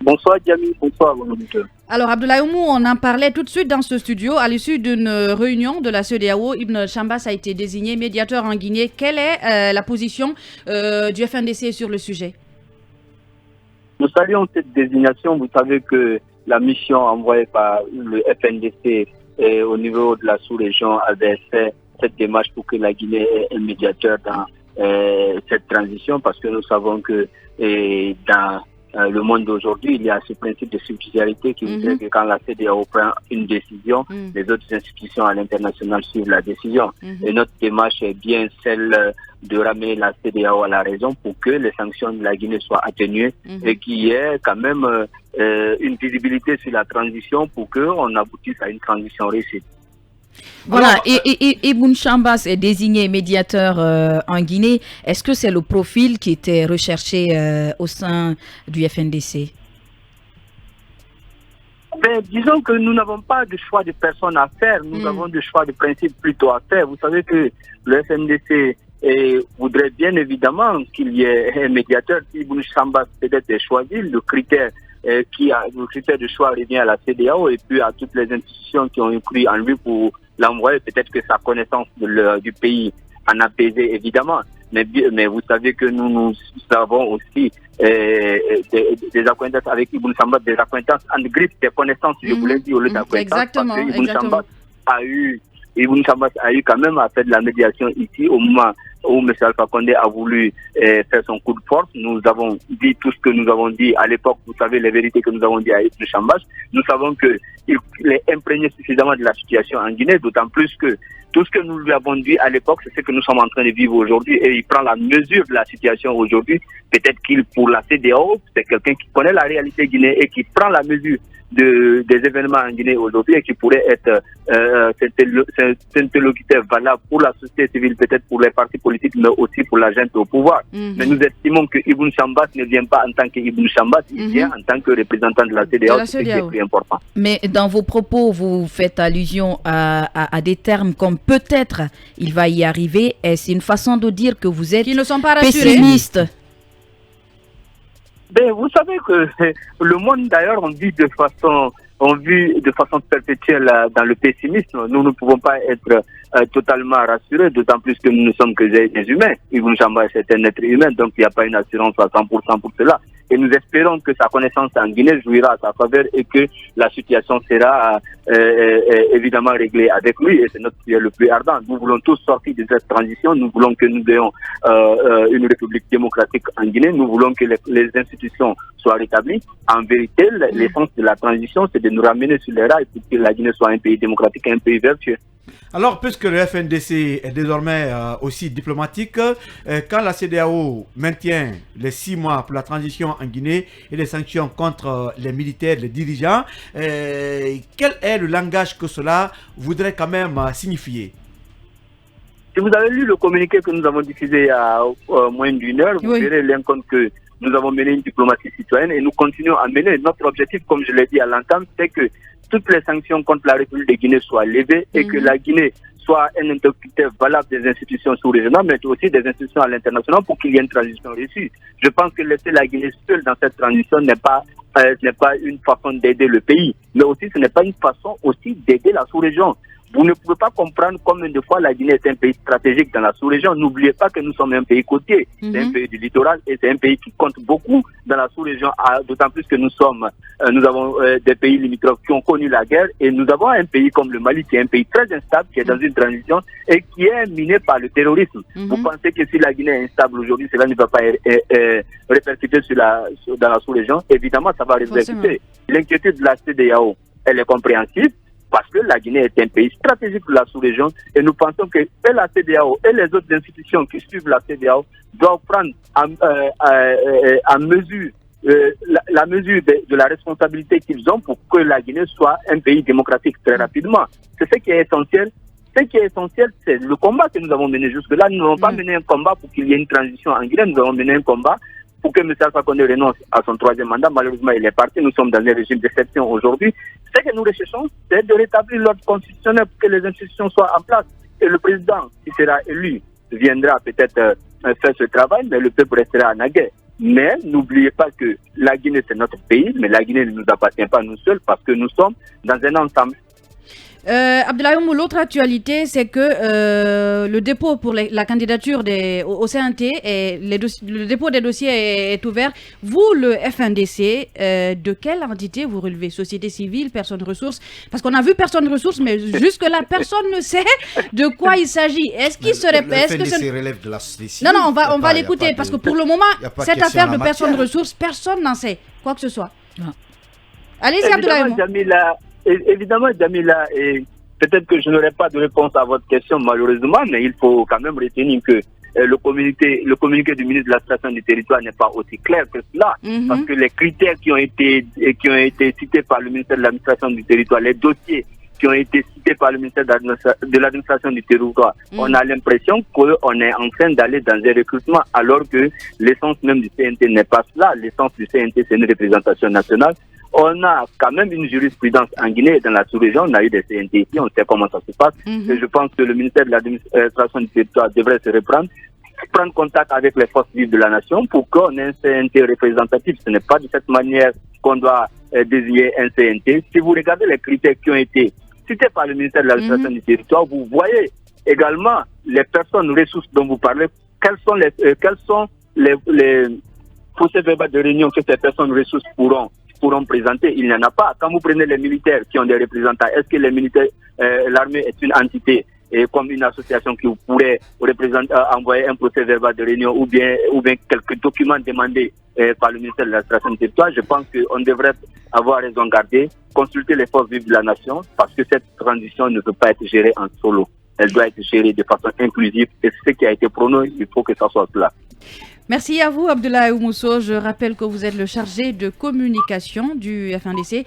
Bonsoir Diami, bonsoir mon auditeur. Alors Abdoulaye Oumou, on en parlait tout de suite dans ce studio. À l'issue d'une réunion de la CEDEAO, Ibn Chambas a été désigné médiateur en Guinée. Quelle est la position du FNDC sur le sujet? Nous saluons cette désignation. Vous savez que la mission envoyée par le FNDC au niveau de la sous-région avait fait cette démarche pour que la Guinée ait un médiateur dans cette transition, parce que nous savons que dans le monde d'aujourd'hui, il y a ce principe de subsidiarité qui veut dire que quand la CEDEAO prend une décision, les autres institutions à l'international suivent la décision. Et notre démarche est bien celle de ramener la CEDEAO à la raison pour que les sanctions de la Guinée soient atténuées et qu'il y ait quand même une visibilité sur la transition pour qu'on aboutisse à une transition réussie. Voilà, et Ibn Chambas est désigné médiateur en Guinée. Est-ce que c'est le profil qui était recherché au sein du FNDC? Ben, disons que nous n'avons pas de choix de personne à faire, nous avons des choix de principe plutôt à faire. Vous savez que le FNDC voudrait bien évidemment qu'il y ait un médiateur. Si Ibn Chambas peut-être est choisi, le critère de choix revient à la CEDEAO et puis à toutes les institutions qui ont cru en lui pour l'envoyer. Peut-être que sa connaissance du pays en a pesé évidemment, mais vous savez que nous avons aussi des acquaintances avec Ibn Chambas, des acquaintances en grippe, des connaissances, je voulais dire, au lieu d'acquaintances, parce que Ibn Chambas a eu quand même à faire de la médiation ici au moment où M. Alpha Condé a voulu faire son coup de force. Nous avons dit tout ce que nous avons dit à l'époque. Vous savez les vérités que nous avons dit à Ibn Chambas. Nous savons qu'il est imprégné suffisamment de la situation en Guinée, d'autant plus que tout ce que nous lui avons dit à l'époque, c'est ce que nous sommes en train de vivre aujourd'hui, et il prend la mesure de la situation aujourd'hui. Peut-être qu'il, pour la CEDEAO, c'est quelqu'un qui connaît la réalité guinéenne et qui prend la mesure des événements en Guinée aujourd'hui et qui pourrait être cet interlocuteur valable pour la société civile, peut-être pour les partis politiques, mais aussi pour la junte au pouvoir. Mais nous estimons que Ibn Chambas ne vient pas en tant qu'Ibn Chambas, il vient en tant que représentant de la CEDEAO, c'est ce qui est plus important. Mais dans vos propos, vous faites allusion à des termes comme peut-être il va y arriver. Est-ce une façon de dire que vous êtes pessimiste? Ben, vous savez que le monde d'ailleurs on vit de façon perpétuelle dans le pessimisme. Nous ne pouvons pas être totalement rassurés, d'autant plus que nous ne sommes que des humains. Ibn Chambas est un être humain, donc il n'y a pas une assurance à 100% pour cela. Et nous espérons que sa connaissance en Guinée jouira à sa faveur et que la situation sera évidemment réglée avec lui. Et c'est notre prière le plus ardent. Nous voulons tous sortir de cette transition. Nous voulons que nous ayons une république démocratique en Guinée. Nous voulons que les institutions soient rétablies. En vérité, l'essence de la transition, c'est de nous ramener sur les rails pour que la Guinée soit un pays démocratique, un pays vertueux. Alors, puisque le FNDC est désormais aussi diplomatique, quand la CEDEAO maintient les 6 mois pour la transition en Guinée et les sanctions contre les militaires, les dirigeants, quel est le langage que cela voudrait quand même signifier? Si vous avez lu le communiqué que nous avons diffusé il y a moins d'une heure, vous verrez l'encontre que nous avons mené une diplomatie citoyenne et nous continuons à mener. Notre objectif, comme je l'ai dit à l'entame, c'est que toutes les sanctions contre la République de Guinée soient levées et que la Guinée soit un interlocuteur valable des institutions sous-régionales, mais aussi des institutions à l'international pour qu'il y ait une transition réussie. Je pense que laisser la Guinée seule dans cette transition n'est pas une façon d'aider le pays, mais aussi ce n'est pas une façon aussi d'aider la sous-région. Vous ne pouvez pas comprendre combien de fois la Guinée est un pays stratégique dans la sous-région. N'oubliez pas que nous sommes un pays côtier, c'est un pays du littoral et c'est un pays qui compte beaucoup dans la sous-région, d'autant plus que nous avons des pays limitrophes qui ont connu la guerre et nous avons un pays comme le Mali qui est un pays très instable, qui est dans une transition et qui est miné par le terrorisme. Vous pensez que si la Guinée est instable aujourd'hui, cela ne va pas répercuter dans la sous-région? Évidemment, ça va répercuter. L'inquiétude de la CEDEAO, elle est compréhensible, parce que la Guinée est un pays stratégique de la sous-région et nous pensons que la CEDEAO et les autres institutions qui suivent la CEDEAO doivent prendre la mesure de la responsabilité qu'ils ont pour que la Guinée soit un pays démocratique très rapidement. C'est ce qui est essentiel. Ce qui est essentiel, c'est le combat que nous avons mené jusque-là. Nous n'avons pas mené un combat pour qu'il y ait une transition en Guinée, nous avons mené un combat pour que M. Alpha Condé renonce à son 3e mandat. Malheureusement, il est parti. Nous sommes dans un régime d'exception aujourd'hui. Ce que nous recherchons, c'est de rétablir l'ordre constitutionnel pour que les institutions soient en place. Et le président, qui sera élu, viendra peut-être faire ce travail, mais le peuple restera en guerre. Mais n'oubliez pas que la Guinée, c'est notre pays, mais la Guinée ne nous appartient pas nous seuls parce que nous sommes dans un ensemble. Abdoulaye Oumou, l'autre actualité, c'est que le dépôt pour la candidature au CNT, le dépôt des dossiers est ouvert. Vous, le FNDC, de quelle entité vous relevez? Société civile, personne ressource? Parce qu'on a vu personne ressource, mais jusque-là, personne ne sait de quoi il s'agit. Est-ce qu'il serait... Le FNDC relève de la société civile. Non, on va l'écouter, parce que pour le moment, cette affaire de personne ressource, personne n'en sait quoi que ce soit. Allez-y, Abdoulaye Oumou. Évidemment, Jamila, et peut-être que je n'aurai pas de réponse à votre question malheureusement, mais il faut quand même retenir que le communiqué du ministre de l'administration du territoire n'est pas aussi clair que cela, parce que les critères qui ont été cités par le ministère de l'administration du territoire, les dossiers qui ont été cités par le ministère de l'administration du territoire, on a l'impression qu'on est en train d'aller dans un recrutement, alors que l'essence même du CNT n'est pas cela. L'essence du CNT, c'est une représentation nationale. On a quand même une jurisprudence en Guinée et dans la sous-région. On a eu des CNT ici, on sait comment ça se passe. Et je pense que le ministère de l'administration du territoire devrait se reprendre, prendre contact avec les forces vives de la nation pour qu'on ait un CNT représentatif. Ce n'est pas de cette manière qu'on doit désigner un CNT. Si vous regardez les critères qui ont été cités par le ministère de l'administration du territoire, vous voyez également les personnes ressources dont vous parlez. Quels sont les procès-verbaux de réunion que ces personnes ressources pourront présenter? Il n'y en a pas. Quand vous prenez les militaires qui ont des représentants, est-ce que les militaires, l'armée est une entité et comme une association qui pourrait envoyer un procès-verbal de réunion ou bien quelques documents demandés par le ministère de l'administration du territoire? Je pense qu'on devrait avoir raison garder, consulter les forces vives de la nation, parce que cette transition ne peut pas être gérée en solo. Elle doit être gérée de façon inclusive et ce qui a été prôné, il faut que ça soit cela. Merci à vous, Abdoulaye Oumou. Je rappelle que vous êtes le chargé de communication du FNDC.